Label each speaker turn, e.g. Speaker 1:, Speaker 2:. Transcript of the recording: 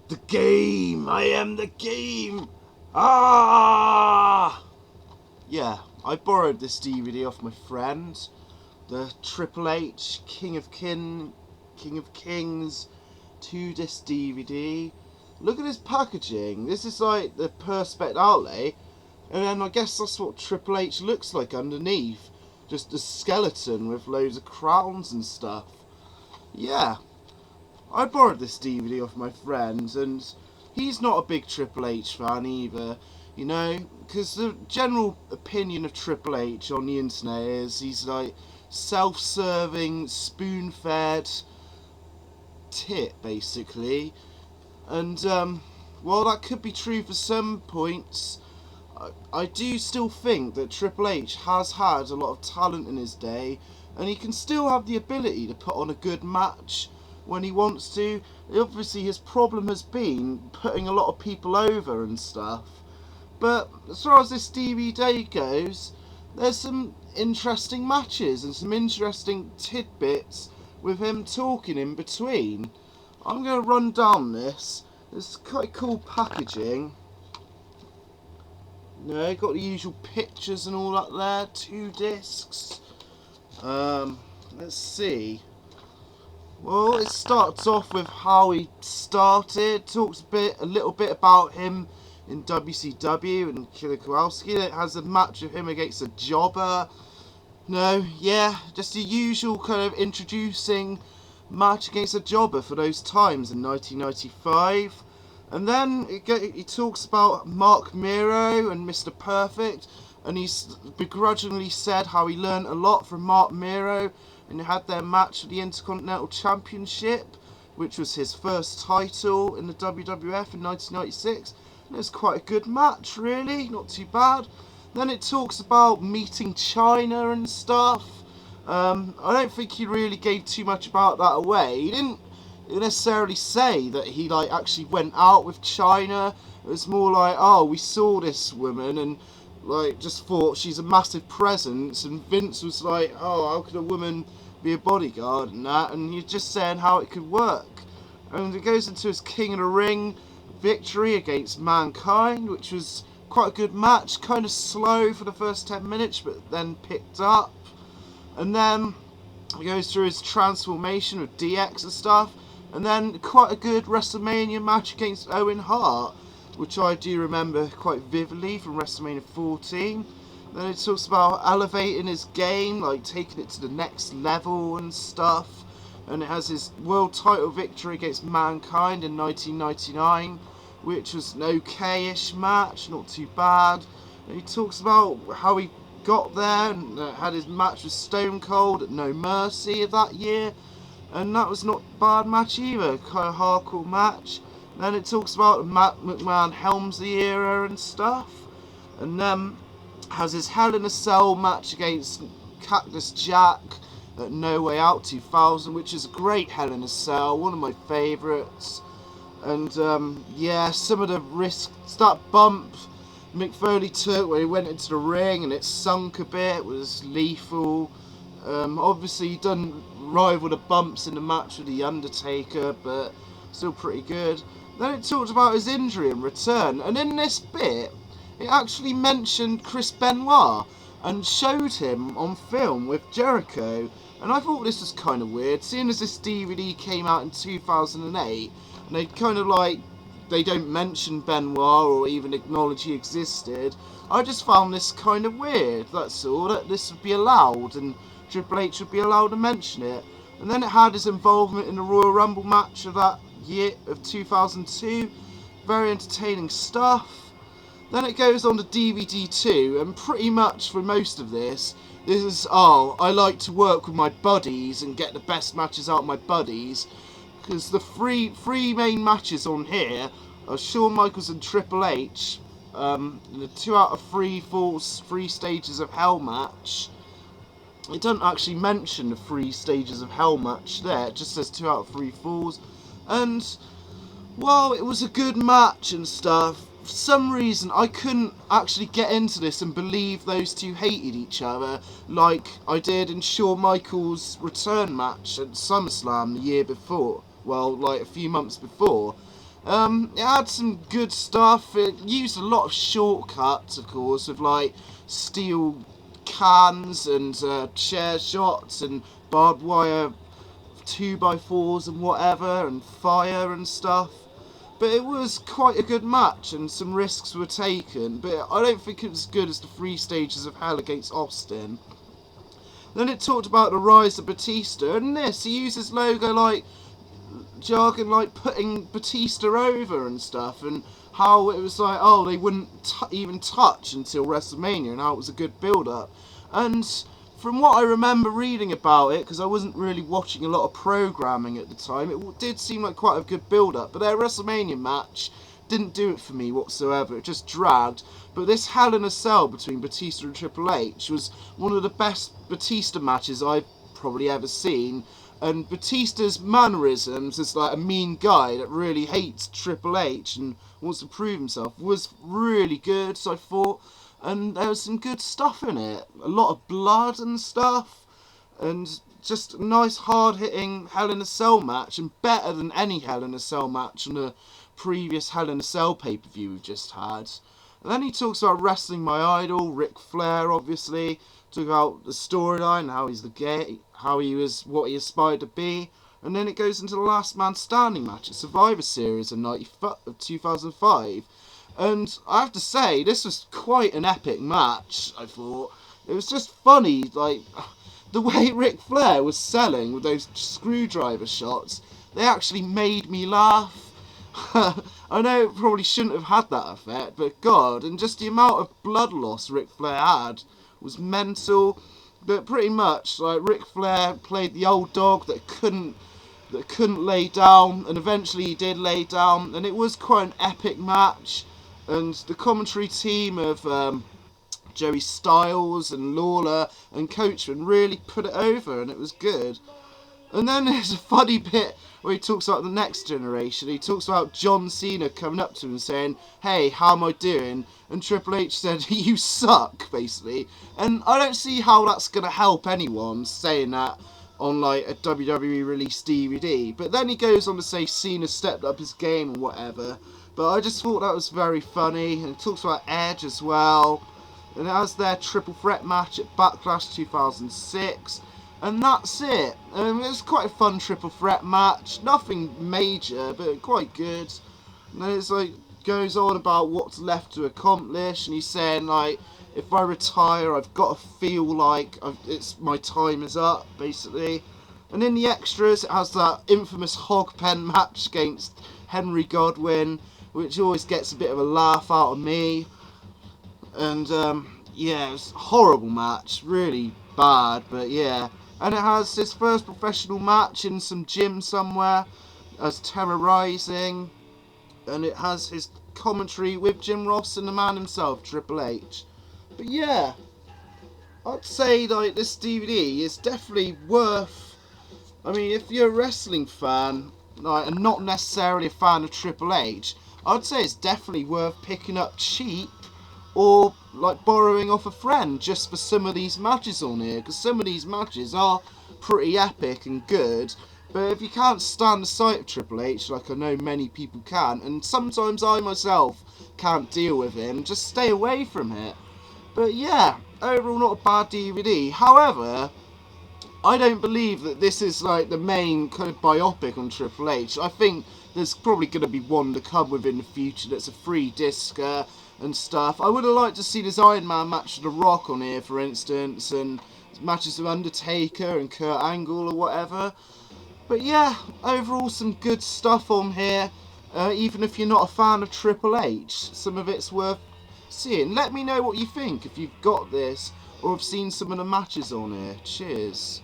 Speaker 1: The game! I am the game! Ah! Yeah, I borrowed this DVD off my friend. The Triple H King of Kings 2-disc DVD. Look at this packaging. This is like the Perspex outlay. And then I guess that's what Triple H looks like underneath. Just a skeleton with loads of crowns and stuff. Yeah, I borrowed this DVD off my friend, and he's not a big Triple H fan either, you know, because the general opinion of Triple H on the internet is he's like self-serving, spoon-fed tit, basically. And while that could be true for some points, I do still think that Triple H has had a lot of talent in his day, and he can still have the ability to put on a good match when he wants to. Obviously, his problem has been putting a lot of people over and stuff. But as far as this DVD goes, there's some interesting matches and some interesting tidbits with him talking in between. I'm going to run down this. It's quite cool packaging. No, got the usual pictures and all that there. 2 discs. Let's see. Well, it starts off with how he started. Talks a little bit about him in WCW and Killer Kowalski. It has a match of him against a jobber. No, yeah, just the usual kind of introducing match against a jobber for those times in 1995. And then he talks about Mark Miro and Mr. Perfect, and he's begrudgingly said how he learned a lot from Mark Miro, and they had their match for the Intercontinental Championship, which was his first title in the WWF in 1996. And it was quite a good match, really, not too bad. Then it talks about meeting China and stuff. I don't think he really gave too much about that away. He didn't necessarily say that he like actually went out with China. It was more like, oh, we saw this woman and like just thought she's a massive presence, and Vince was like, oh, how could a woman be a bodyguard and that, and you're just saying how it could work. And it goes into his King of the Ring victory against Mankind, which was quite a good match, kind of slow for the first 10 minutes but then picked up. And then he goes through his transformation with DX and stuff, and then quite a good WrestleMania match against Owen Hart, which I do remember quite vividly from WrestleMania 14. Then it talks about elevating his game, like taking it to the next level and stuff. And it has his world title victory against Mankind in 1999, which was an okay-ish match, not too bad. And he talks about how he got there and had his match with Stone Cold at No Mercy of that year, and that was not a bad match either, kind of hardcore match. Then it talks about the Matt McMahon Helmsley era and stuff, and then has his Hell in a Cell match against Cactus Jack at No Way Out 2000, which is a great Hell in a Cell, one of my favourites. And yeah, some of the risks, that bump Mick Foley took when he went into the ring and it sunk a bit, was lethal. Obviously he done rival the bumps in the match with The Undertaker, but still pretty good. Then it talked about his injury and return, and in this bit it actually mentioned Chris Benoit and showed him on film with Jericho. And I thought this was kind of weird, seeing as this DVD came out in 2008, and they kind of like, they don't mention Benoit or even acknowledge he existed. I just found this kind of weird, that's all, that this would be allowed and Triple H would be allowed to mention it. And then it had his involvement in the Royal Rumble match of that year of 2002. Very entertaining stuff. Then it goes on to DVD 2, and pretty much for most of this is, oh, I like to work with my buddies and get the best matches out of my buddies. Because the three main matches on here are Shawn Michaels and Triple H, the 2 out of 3 falls, 3 stages of Hell match. It doesn't actually mention the 3 stages of Hell match there, it just says 2 out of 3 falls. And while it was a good match and stuff, for some reason I couldn't actually get into this and believe those two hated each other like I did in Shawn Michaels' return match at SummerSlam the year before. Well, like a few months before. It had some good stuff. It used a lot of shortcuts, of course, with like steel cans and chair shots and barbed wire 2x4s and whatever, and fire and stuff. But it was quite a good match, and some risks were taken. But I don't think it was as good as the 3 stages of Hell against Austin. Then it talked about the rise of Batista, and this, he uses logo like jargon like putting Batista over and stuff, and how it was like, oh, they wouldn't even touch until WrestleMania, and how it was a good build-up. And from what I remember reading about it, because I wasn't really watching a lot of programming at the time, it did seem like quite a good build-up, but their WrestleMania match didn't do it for me whatsoever. It just dragged. But this Hell in a Cell between Batista and Triple H was one of the best Batista matches I've probably ever seen. And Batista's mannerisms as like a mean guy that really hates Triple H and wants to prove himself was really good, so I thought. And there was some good stuff in it. A lot of blood and stuff. And just a nice hard-hitting Hell in a Cell match. And better than any Hell in a Cell match on the previous Hell in a Cell pay-per-view we've just had. And then he talks about wrestling my idol, Ric Flair, obviously. Talk about the storyline, how he's the gay, how he was, what he aspired to be. And then it goes into the Last Man Standing match at Survivor Series in 2005. And I have to say, this was quite an epic match, I thought. It was just funny, like, the way Ric Flair was selling with those screwdriver shots, they actually made me laugh. I know it probably shouldn't have had that effect, but God, and just the amount of blood loss Ric Flair had was mental. But pretty much, like, Ric Flair played the old dog that couldn't lay down, and eventually he did lay down, and it was quite an epic match. And the commentary team of Joey Styles and Lawler and Coachman really put it over, and it was good. And then there's a funny bit where he talks about the next generation. He talks about John Cena coming up to him and saying, "Hey, how am I doing?" And Triple H said, "You suck," basically. And I don't see how that's going to help anyone saying that on like a WWE released DVD. But then he goes on to say Cena stepped up his game and whatever. But I just thought that was very funny. And he talks about Edge as well. And it has their triple threat match at Backlash 2006. And that's it. It was quite a fun triple threat match. Nothing major, but quite good. And then it's like, goes on about what's left to accomplish. And he's saying, like, if I retire, I've got to feel like my time is up, basically. And in the extras, it has that infamous hog pen match against Henry Godwinn, which always gets a bit of a laugh out of me. And, yeah, it was a horrible match. Really bad, but yeah. And it has his first professional match in some gym somewhere as Terror Rising. And it has his commentary with Jim Ross and the man himself, Triple H. But yeah, I'd say like this DVD is definitely worth. I mean, if you're a wrestling fan, like, and not necessarily a fan of Triple H, I'd say it's definitely worth picking up cheap or like borrowing off a friend just for some of these matches on here, because some of these matches are pretty epic and good. But if you can't stand the sight of Triple H, like I know many people can, and sometimes I myself can't deal with him, just stay away from it. But yeah, overall not a bad DVD. However, I don't believe that this is like the main kind of biopic on Triple H. I think there's probably going to be one to come within the future that's a free disc and stuff. I would have liked to see this Iron Man match with The Rock on here, for instance, and matches of Undertaker and Kurt Angle or whatever. But yeah, overall some good stuff on here. Even if you're not a fan of Triple H, some of it's worth seeing. Let me know what you think if you've got this or have seen some of the matches on here. Cheers.